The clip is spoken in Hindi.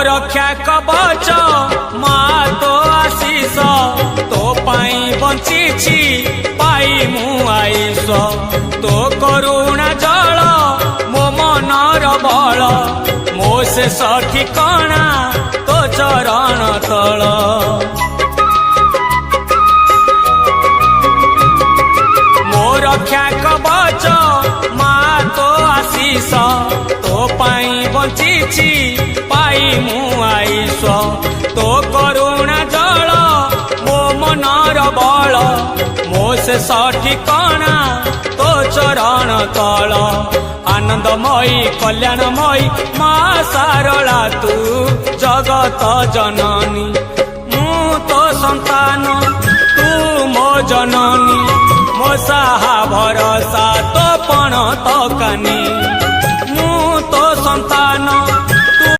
रक्षा कवच माँ तो आशीष तो पाई बंची पाई मु आईश तो करुणा जल मो मनर बल मो से ठिकाना तो चरण तल मो रक्षा कवच माँ तो आशीष तो पाई बंची पाई मु आईश तो करुणा जल मो मनर बल मो से ठिकाना तो चरण तल आनंदमयी कल्याणमयी माँ सारला तू जगत जननी मु तो संतान तू मो जननी मो साहा भरोसा तो पण तो कानी।